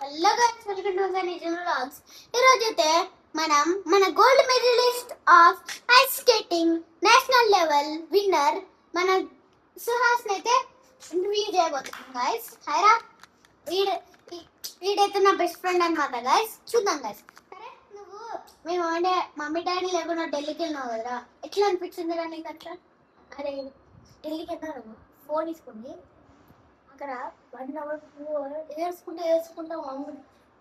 Hello guys, welcome to my Nijam vlogs. ఈరోజు అయితే మనం మన gold medalist of ice skating national level winner మన సుహాస్ని అయితే ఇంటర్వ్యూ చేయబోతున్నాం గైస్. హైరా, వీడైతే నా బెస్ట్ ఫ్రెండ్ అనమాట గైస్. చూద్దాం గైస్. సరే, నువ్వు మీ మమ్మీ డాడీ లేకుండా ఢిల్లీకి వెళ్ళినావు కదా, ఎట్లా అనిపించింది రా నీకు అట్లా? అరే ఢిల్లీకి వెళ్ళాను, ఫోన్ తీసుకుని అక్కడ 1 అవర్ ఏడ్చుకుంటా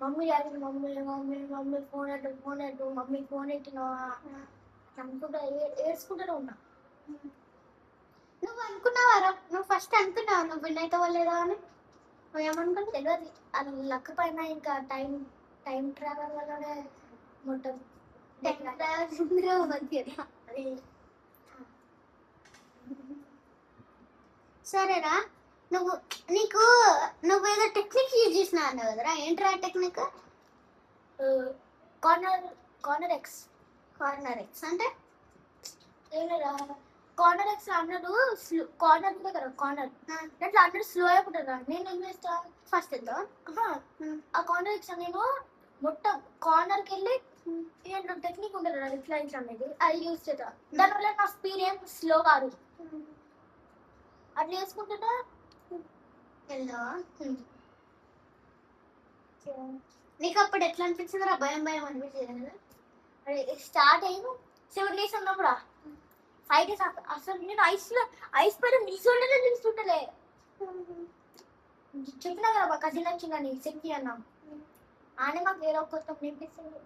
మమ్మీ డాడీ మమ్మీ ఫోన్ అడ్డు మమ్మీ ఫోన్ ఎట్టినావా అనుకుంటా ఏడ్చుకుంటూనే ఉన్నా. నువ్వు అనుకున్నావారా? నువ్వు ఫస్ట్ అనుకున్నావు నువ్వు విన్ అవుతావా లేదా అని? నువ్వు ఏమనుకున్నా తెలియదు. అది లక్ పైన ఇంకా టైం ట్రావెల్ వల్లనే మొత్తం అది. సరేరా, నువ్వు ఏదో టెక్నిక్ యూజ్ చేసినా అన్నావు కదరా, ఏంట్రా టెక్నిక్? కార్నర్ ఎక్స్ అంటే ఏం లేదా, కార్నర్ ఎక్స్ అన్నాడు. కార్నర్ ఉంది కదా, కార్నర్ దాంట్లో అన్నాడు స్లో అయిపోతుంది. నేను ఏం చేస్తా, ఫస్ట్ వెళ్తావా? ఆ కార్నర్ ఎక్స్ నేను మొత్తం కార్నర్కి వెళ్ళి ఏంటో టెక్నిక్ ఉంటుంది కదా, ఇట్లా అనేది అది యూజ్ చేస్తా. దానివల్ల నా స్పీడ్ ఏం స్లో కాదు. అట్లా వేసుకుంటున్నా వెళ్దావా? నీకు అప్పుడు ఎట్లా అనిపించిందిరా? భయం అనిపించింది కదా? స్టార్ట్ అయ్యి 7 days ఉన్నప్పుడు 5 days అసలు నేను ఐస్ పైన నిల్చుంటలే. చెప్పినా కదా మా కజిన్ వచ్చిందని శక్తి అన్నా, ఆనే మాకు వేరే కొత్త నేర్పిస్తుంది.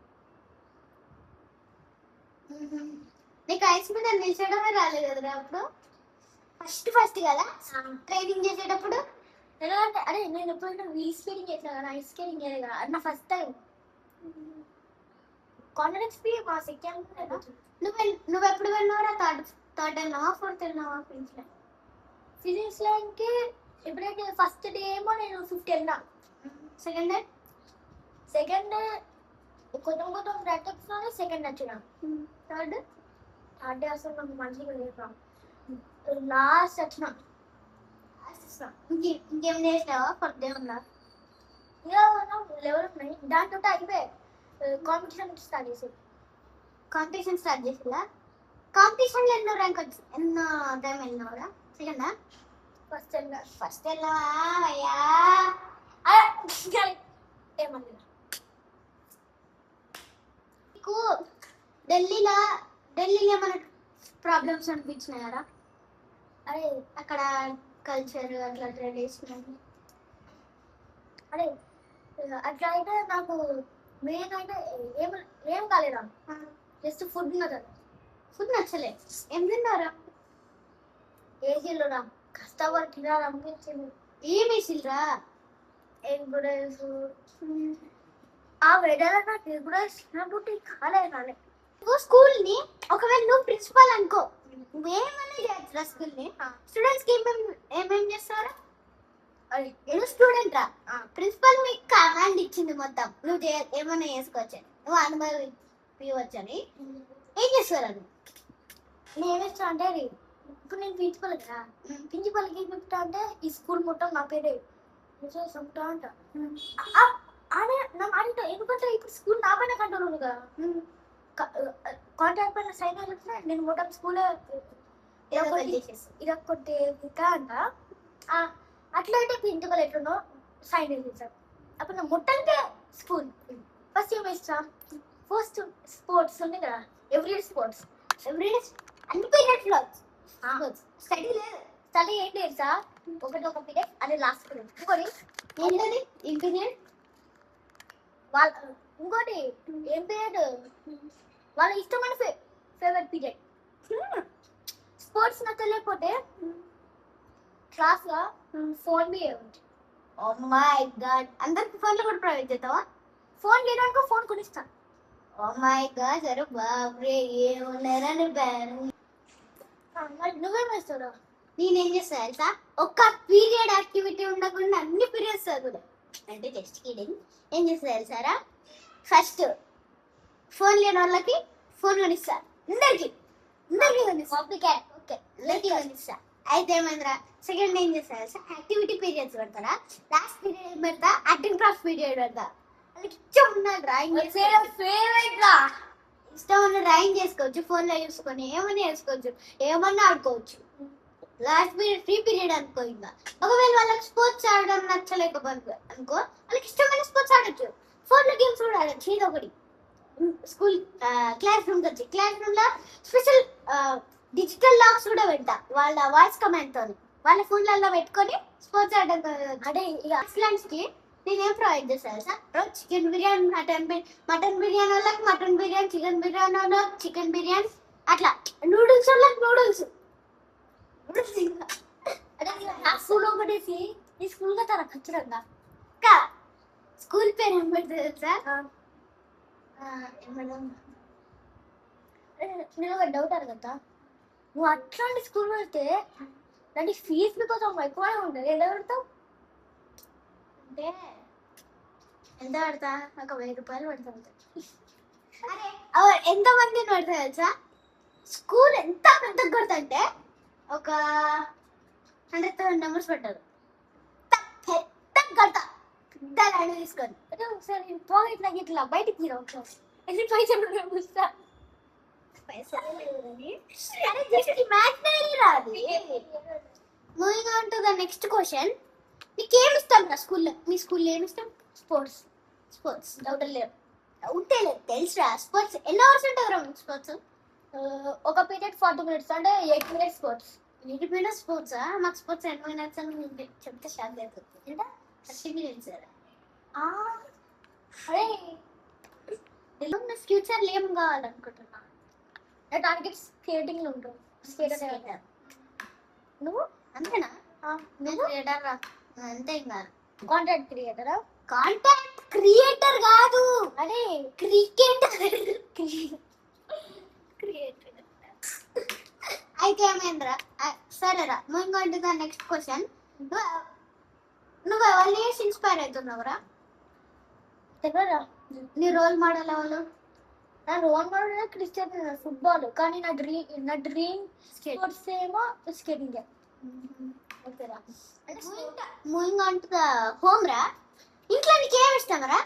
నీకు ఐస్ మీద నిల్చడమే రాలేదు కదరా అప్పుడు? ఫస్ట్ కదా ట్రైనింగ్ చేసేటప్పుడు? ఎందుకంటే అరే నేను ఎప్పుడైనా వీల్ స్కేటింగ్ చేసినా కదా, ఐస్ స్కేటింగ్ చేయలేదు కదా, అది నా ఫస్ట్ టైం. కార్నర్ ఎక్స్పీ మా సెకండ్. నువ్వు ఎప్పుడు వెళ్ళినావురా? థర్డ్ వెళ్ళినావా, ఫోర్త్ వెళ్ళినావా? ఫిజిక్స్ లైన్కి ఎప్పుడైతే ఫస్ట్ డే ఏమో నేను 5th వెళ్ళినా. సెకండ్ డే కొంచెం ప్రాక్టీస్లోనే సెకండ్ వచ్చిన. థర్డ్ డే అసలు నాకు మంచిగా లేదు, లాస్ట్ వచ్చిన. ఇంకేం చేసినావా? ఫోర్త్ డే ఉన్నా లెవెల్ ఉన్నాయి, దాంతో అయిపోయాయి. కాంపిటీషన్ స్టార్ట్ చేసిలా? కాంపిటీషన్లో ఎన్నో ర్యాంక్ ఎన్నో టైం వెళ్ళినావురా? సెకండా? ఫస్ట్ వెళ్ళావా అయ్యా? ఏమన్నా నీకు ఢిల్లీలో ఏమైనా ప్రాబ్లమ్స్ అనిపించినాయారా? అరే అక్కడ కల్చర్ అట్లా ట్రెడిషన్ అరే అట్లా అయితే నాకు మెయిన్ అయితే ఏం కాలేదా, జస్ట్ ఫుడ్ నచ్చదు. ఫుడ్ నచ్చలే? ఏం తిన్నారా? ఏసీలో కష్టపడి తినాలనిపించింది. ఏం వేసిల్రా? ఎగ్ రైస్ ఆ వెడర్ నాకు ఎగ్ రైస్ తినబుట్టి కాలే. నువ్వు స్కూల్ని ఒకవేళ నువ్వు ప్రిన్సిపల్ అనుకో, నువ్వేమన్నా చేయొచ్చురా స్కూల్ని. స్టూడెంట్స్కి ఏమేమి చేస్తారా? నువ్వు స్టూడెంట్ రా, ప్రిన్సిపల్ మీకు కమాండ్ ఇచ్చింది మొత్తం నువ్వు ఏమన్నా చేసుకోవచ్చు, నువ్వు అనుభవించవచ్చు అని. ఏం చేస్తారు అది? నేనేస్తా అంటే ఇప్పుడు నేను ప్రిన్సిపల్ కదా, ప్రిన్సిపల్కి ఏం చెప్తా అంటే ఈ స్కూల్ మొత్తం నా పేరే చెప్తా అంట. ఆమె నా మాట ఎందుకంటే ఇప్పుడు స్కూల్ నా పైన కంట్రోల్ ఉంది కదా, కాంట్రాక్ట్ పైన సైన్ అయిపోతే నేను మొత్తం స్కూల్ ఇరక్కొట్టే ఇంకా అంట. అట్లా అంటే ప్రిన్సిపల్ ఎట్లున్నో సైన్ చేశారు. అప్పుడు నా మొత్తానికే స్కూల్ ఫస్ట్ ఏం వేస్తా, ఫస్ట్ స్పోర్ట్స్ ఉంది కదా, ఎవ్రీడే స్పోర్ట్స్, ఎవ్రీడే అన్ని పీరియడ్స్లో స్టడీ ఏం లేదు సార్, ఒక పీరియడ్ అదే లాస్ట్ పీరియడ్. ఇంకోటి ఏంటది? ఏం పీరియడ్? ఇంకోటి ఏం పీరియడ్ వాళ్ళ ఇష్టమైన ఫేవరెట్ పీరియడ్. స్పోర్ట్స్ నచ్చలేకపోతే క్లాస్లో ఫోన్ బి. ఓ మై గాడ్, అందరికి ఫోన్లో కూడా ప్రొవైడ్ చేస్తావా? ఫోన్ లేదనుకో ఫోన్ కొనిస్తా. ఓ మై గాడ్, సరే బాబ్రే, ఏమున్నారా నువ్వేం వేస్తావు? నేనేం చేస్తా తెలుసా? ఒక్క పీరియడ్ యాక్టివిటీ ఉండకుండా అన్ని పీరియడ్స్ చదువుదా అంటే జస్ట్ కిడింగ్. ఏం చేస్తా తెలుసారా? ఫస్ట్ ఫోన్ లేని వాళ్ళకి ఫోన్ కొనిస్తా, అందరికి కొనిస్తా. ఓకే అందరికి కొనిస్తా. అయితే ఏమైందిరా సెకండ్ ఏం చేస్తారు యాక్టివిటీ పీరియడ్స్ పెడతారా లాస్ట్ పీరియడ్ ఏం పెడతా ఆర్ట్ అండ్ క్రాఫ్ట్ పీరియడ్ పెడతా వాళ్ళకి ఇష్టం ఉన్న డ్రాయింగ్ ఫేవరెట్ రా. ఇష్టం ఉన్న డ్రాయింగ్ చేసుకోవచ్చు ఫోన్ లో చూసుకొని ఏమన్నా చేసుకోవచ్చు ఏమన్నా ఆడుకోవచ్చు లాస్ట్ పీరియడ్ ఫ్రీ పీరియడ్ అనుకో ఇంకా ఒకవేళ వాళ్ళకి స్పోర్ట్స్ ఆడడం నచ్చలేకపోతే అనుకో వాళ్ళకి ఇష్టమైన స్పోర్ట్స్ ఆడొచ్చు ఫోన్ లో గేమ్స్ కూడా ఆడొచ్చు ఇది ఒకటి స్కూల్ క్లాస్ రూమ్ వచ్చి క్లాస్ రూమ్ లో స్పెషల్ డిజిటల్ లాక్స్ కూడా పెడతా వాళ్ళ వాయిస్ కమాండ్ తోని వాళ్ళ ఫోన్లలో పెట్టుకొని స్పోర్ట్స్ ఆడడం అంటే ఇక లంచ్ కి నేనేం ప్రొవైడ్ చేస్తాను సార్ రోజు చికెన్ బిర్యానీ మటన్ బిర్యానీ వాళ్ళకి మటన్ బిర్యానీ చికెన్ బిర్యానీ వాళ్ళకి చికెన్ బిర్యానీ అట్లా నూడిల్స్ వాళ్ళకి నూడిల్స్ స్కూల్ ఒకటేసి ఈ స్కూల్ గా తన ఖచ్చితంగా స్కూల్ పేరు ఏం పెడుతుంది సార్ నేను ఒక డౌట్ అడగతా నువ్వు అట్లాంటి స్కూల్ వెళ్తే దానికి ఫీజు బికాస్ ఎక్కువనే ఉంటుంది ఎలా పెడతావు అంటే ఎంత పడతా ఒక 1000 రూపాయలు పడుతుంది అరే ఎంత మందిని పడుతుంది తెలుసా స్కూల్ ఎంత పెద్దగా కొడుతుంటే ఒక 100,000 మెంబర్స్ పడ్డారు పెద్ద కడతా పెద్ద ల్యాండ్ తీసుకొని అంటే ఒకసారి పాకెట్ నాకు ఇట్లా బయటికి తీరా ఒకసారి ఎన్ని పైసలు చూస్తా moving on to the next question నీకేమి ఇష్టం రా స్కూల్లో మీ స్కూల్లో ఏమి ఇష్టం స్పోర్ట్స్ స్పోర్ట్స్ డౌట్ లేదు డౌటే లేదు తెలుసురా స్పోర్ట్స్ ఎన్ని అవర్స్ ఉంటుంది రా స్పోర్ట్స్ ఒక పీరియడ్ 40 minutes అంటే 8 minutes స్పోర్ట్స్ 8 minutes స్పోర్ట్స్ మాకు స్పోర్ట్స్ 8 minutes అని చెప్తే షాక్ అవుతుంది అంటే 30 minutes అరే ఫ్యూచర్లో ఏం కావాలనుకుంటున్నా టార్గెట్స్ స్కేటింగ్ ఉంటావు స్కేటర్ నువ్వు అంతేనా నేను క్రియేటర్ రా అంతే ఇంకా కాంటెంట్ క్రియేటరా కాంటెంట్ క్రియేటర్ కాదు అరే క్రికెటర్ క్రియేటర్ అయితే ఏమైందిరా సరేరా moving on to the next question నువ్వు ఎవరిని చేసి ఇన్స్పైర్ అవుతున్నావురా తెలియరా నీ రోల్ మోడల్ ఎవరు నా రోల్ మోడల్ క్రిస్టియన్ ఫుట్బాల్ కానీ నా డ్రీమ్ స్పోర్ట్స్ ఏమో స్కేటింగ్ ఓకేరా అంటే moving on to the home రా ఇంట్లో నీకు ఏమి ఇష్టం రా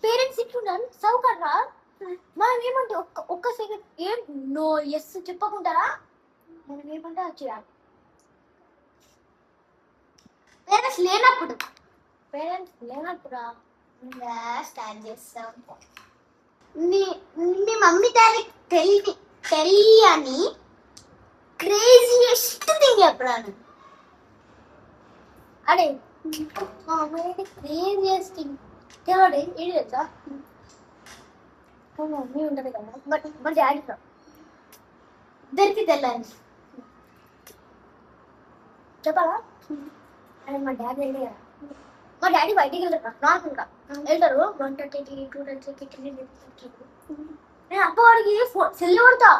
పేరెంట్స్ ఇట్లున్నారు సౌకర్రా మనం ఏమంటే ఒక్క సెకండ్ ఏం నో ఎస్ చెప్పకుంటారా మనం ఏమంటే అది చేయాలి పేరెంట్స్ లేనప్పుడు స్టార్ట్ చేస్తాం మీ మమ్మీ డాడీ తెలియని క్రేజియెస్ట్ థింగ్ చెప్పరాను అడే మా మమ్మీ క్రేజియస్ట్ థింగ్ తెలియదు ఏంటి తెలుసా మా మమ్మీ ఉంటుంది కదా బట్ మా డాడీ ఇద్దరికి తెలియదు చెప్పాలా అదే మా డాడీ వెళ్ళి కదా మా డాడీ బయటికి వెళ్తారు నార్మల్గా వెళ్తారు 1:30 2:30 నేను అప్ప వాడికి సెల్ కొడతా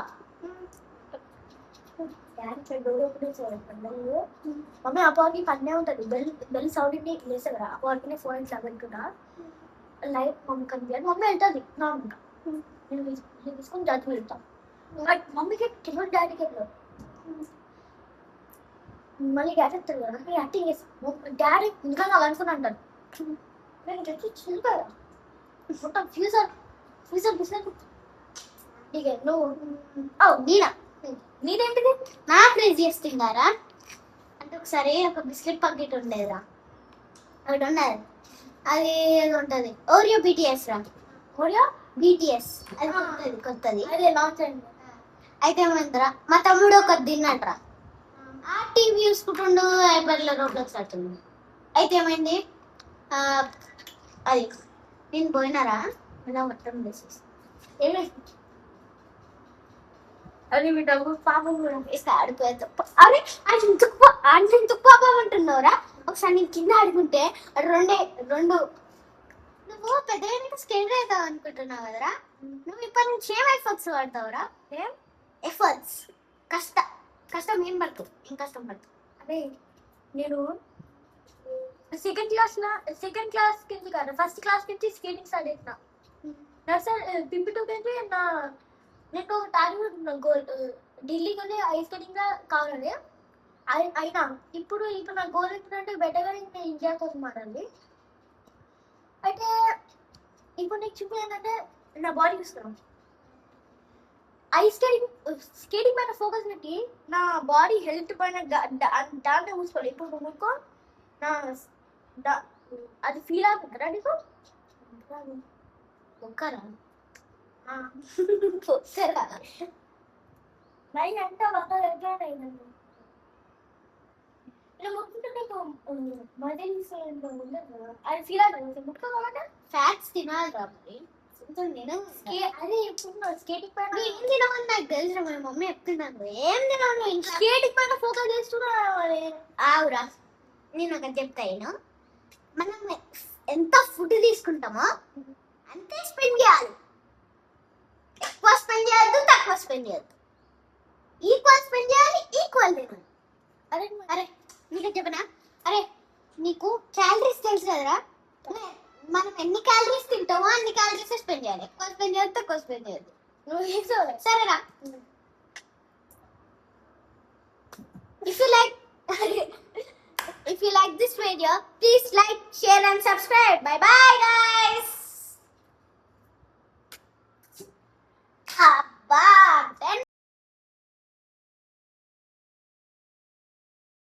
మమ్మీ అప్ప వాడికి పన్నే ఉంటుంది బెల్ సౌండ్ లేసా కదా అప్ప వాడికి ఫోన్ ఇట్లా పెట్టుకుంటా లైట్ మమ్మీ కనిపించాలి మమ్మీ వెళ్తుంది నార్మల్గా నేను తీసుకుని డాడీ వెళ్తాం బట్ మమ్మీకి తెలియదు డాడీకి వెళ్ళదు మళ్ళీ డాడీ చెప్తారు కదా నేను యాక్టింగ్ చేస్తాను డాడీ ఇంకా అలా అనుకుని అంటారు నేను చెప్పి చిల్లిపోయా మొత్తం ఫ్యూచర్ బిజినెస్ ఇక నువ్వు నీదేంటిది నా క్రేజియస్ట్ థింగ్ రా అంటే ఒకసారి ఒక బిస్కెట్ ప్యాకెట్ ఉండేదిరా ఒకటి ఉన్నది అది ఏదో ఉంటుంది ఓరియో బీటీఎస్ రా ఓరియో బీటీఎస్ అది కొత్తది అదే లాంచ్ అయింది అయితే ఏమైందిరా మా తమ్ముడు ఒకటి తిన్నట్రా ఆ టీవీ చూసుకుంటుండు ఐపర్లో రోడ్లోకి ఆడుతుంది అయితే ఏమైంది అది నేను పోయినారా ఇలా మొత్తం వేసేసి అది మీ డబ్బు పాపం కూడా వేస్తే ఆడిపోయేది అరే ఎందుకు పాపం అంటున్నావురా ఒకసారి నేను కింద ఆడుకుంటే రెండు నువ్వు పెద్ద స్కేట్ అవుతావు అనుకుంటున్నావు కదరా నువ్వు ఇప్పటి నుంచి ఏం ఎఫర్ట్స్ వాడతావురా ఏం ఎఫర్ట్స్ కష్టం ఏం పడుతుంది ఏం కష్టం పడుతుంది అదే నేను సెకండ్ క్లాస్ కింద కాదు ఫస్ట్ క్లాస్ నుంచి స్కేటింగ్ స్టార్ట్ చేసిన నర్సరీ పింపి టూ నుంచి నేను టార్గెట్ గోల్ ఢిల్లీకి ఐస్ స్కేటింగ్ కావాలి అయినా ఇప్పుడు నా గోల్ ఏంటంటే బెటర్గా నేను ఇండియాతో మారాలి. అయితే ఇప్పుడు నీకు చూపు ఏంటంటే నా బాడీ చూస్తున్నాం ఐస్ స్కేటింగ్ పైన ఫోకస్ పెట్టి నా బాడీ హెల్త్ పైన దాంట్లో చూసుకోవాలి. ఇప్పుడు నువ్వు ముక్కో నా అది ఫీల్ అవుతుందా నీకు? ఒక్కరా నైన్ అంటే ఒక దగ్గర అయిందండి. ఇలా ముట్టుకుంటే నీకు మజిల్స్ ఉండదు, అది ఫీల్ అవుతుంది. ముట్టుకోవాలంటే ఫ్యాట్స్ తినాలి రా మరి. అదే ఇప్పుడు స్కేటింగ్ పైన ఏం తినమని నాకు తెలుసు. మా మమ్మీ చెప్తున్నాను ఏం తినవు ఇంట్లో. స్కేటింగ్ పైన ఫోకస్ చేస్తున్నా. ఆవురా నేను ఒకటి చెప్తాను. మనం ఎంత ఫుడ్ తీసుకుంటామో అంతే స్పెండ్ చేయాలి. ఎక్కువ స్పెండ్ చేయొద్దు, తక్కువ స్పెండ్ చేయొద్దు. ఈక్వల్ స్పెండ్ చేయాలి, ఈక్వల్ తినాలి. అరే అరే నీకు చెప్పనా? అరే నీకు క్యాలరీస్ తెలుసు కదరా? మనం ఎన్ని క్యాలరీస్ తింటామో అన్ని క్యాలరీస్ స్పెండ్ చేయాలి. ఎక్కువ స్పెండ్ చేయొద్దు, తక్కువ స్పెండ్ చేయొద్దు. నువ్వు చేసావు సరేరా? If you like this video, please like, share and subscribe. Bye bye guys.